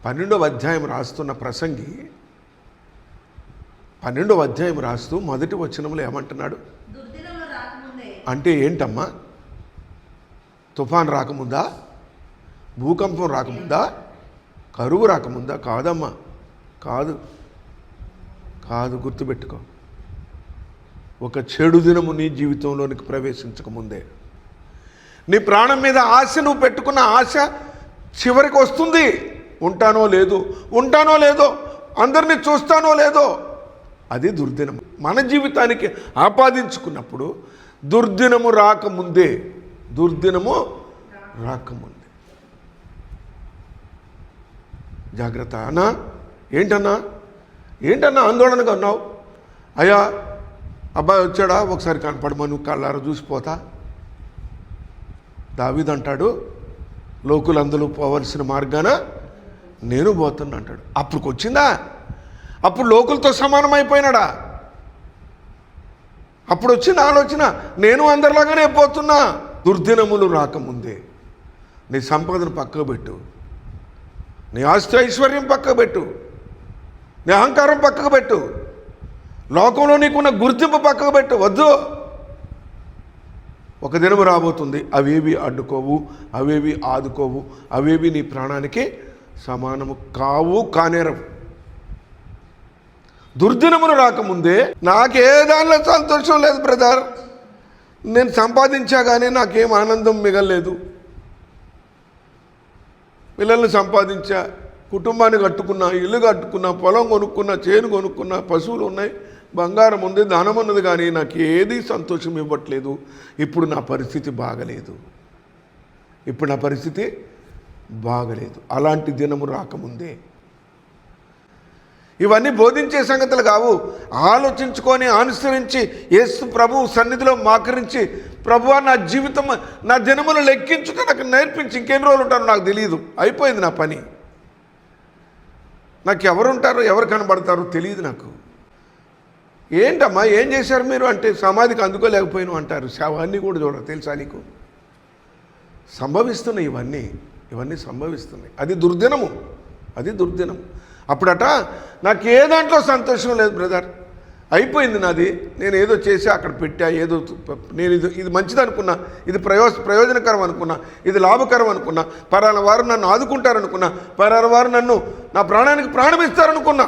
12వ అధ్యాయం రాస్తున్న ప్రసంగి 12వ అధ్యాయం రాస్తూ మొదటి వచనంలో ఏమంటున్నాడు అంటే ఏంటమ్మా? తుఫాన్ రాకముందా? భూకంపం రాకముందా? కరువు రాకముందా? కాదమ్మా, కాదు కాదు. గుర్తుపెట్టుకో, ఒక చెడు దినము నీ జీవితంలోనికి ప్రవేశించకముందే, నీ ప్రాణం మీద ఆశ, నువ్వు పెట్టుకున్న ఆశ చివరికి వస్తుంది. ఉంటానో లేదో, అందరినీ చూస్తానో లేదో, అది దుర్దినము. మన జీవితానికి ఆపాదించుకున్నప్పుడు దుర్దినము రాకముందే జాగ్రత్త. అన్నా ఏంటన్నా ఆందోళనగా ఉన్నావు? అయ్యా అబ్బాయి వచ్చాడా, ఒకసారి కనపడమను, కళ్ళారా చూసిపోతా. దావీదు అంటాడు, లోకులందరూ పోవలసిన మార్గాన నేను పోతున్నా అంటాడు. అప్పుడు వచ్చిందా? అప్పుడు లోకులతో సమానమైపోయినాడా? అప్పుడు వచ్చిన ఆలోచన, నేను అందరిలాగానే పోతున్నా. దుర్దినములు రాకముందే నీ సంపదను పక్కకు పెట్టు, నీ ఆస్తి ఐశ్వర్యం పక్కకు పెట్టు, నీ అహంకారం పక్కకు పెట్టు, లోకంలో నీకున్న గుర్తింపు పక్కకు పెట్టు. వద్దు. ఒక దినము రాబోతుంది, అవేవి అడ్డుకోవు, అవేవి ఆదుకోవు, అవేవి నీ ప్రాణానికి సమానము కానేరవు. దుర్దినములు రాకముందే నాకే దానిలో సంతోషం లేదు బ్రదర్. నేను సంపాదించా కానీ నాకేం ఆనందం మిగలలేదు. పిల్లల్ని సంపాదించా, కుటుంబాన్ని కట్టుకున్నా, ఇల్లు కట్టుకున్నా, పొలం కొనుక్కున్నా, చేను కొనుక్కున్నా, పశువులు ఉన్నాయి, బంగారం ఉంది, ధనం ఉన్నది, కానీ నాకు ఏది సంతోషం ఇవ్వట్లేదు. ఇప్పుడు నా పరిస్థితి బాగలేదు. అలాంటి దినము రాకముందే. ఇవన్నీ బోధించే సంగతులు కావు. ఆలోచించుకొని అనుసరించి యేసు ప్రభు సన్నిధిలో మాకరించి, ప్రభువా నా జీవితం, నా దినములు లెక్కించుట నాకు నేర్పించి, ఇంకెన్ని రోజులు ఉంటారో నాకు తెలియదు, అయిపోయింది నా పని, నాకు ఎవరు ఉంటారో ఎవరు కనబడతారో తెలియదు నాకు. ఏంటమ్మా ఏం చేశారు మీరు అంటే, సమాధికి అందుకోలేకపోయినా అంటారు. శవాన్ని కూడా చూడరు, తెలుసా నీకు? సంభవిస్తున్నాయి ఇవన్నీ సంభవిస్తున్నాయి. అది దుర్దినము. అప్పుడట నాకు ఏ దాంట్లో సంతోషం లేదు బ్రదర్, అయిపోయింది నాది, నేను ఏదో చేసి అక్కడ పెట్టా, ఏదో నేను ఇది మంచిది అనుకున్నా, ఇది ప్రయోజనకరం అనుకున్నా, ఇది లాభకరం అనుకున్నా, పరాల వారు నన్ను ఆదుకుంటారనుకున్నా, పరాల వారు నన్ను నా ప్రాణానికి ప్రాణం ఇస్తారనుకున్నా,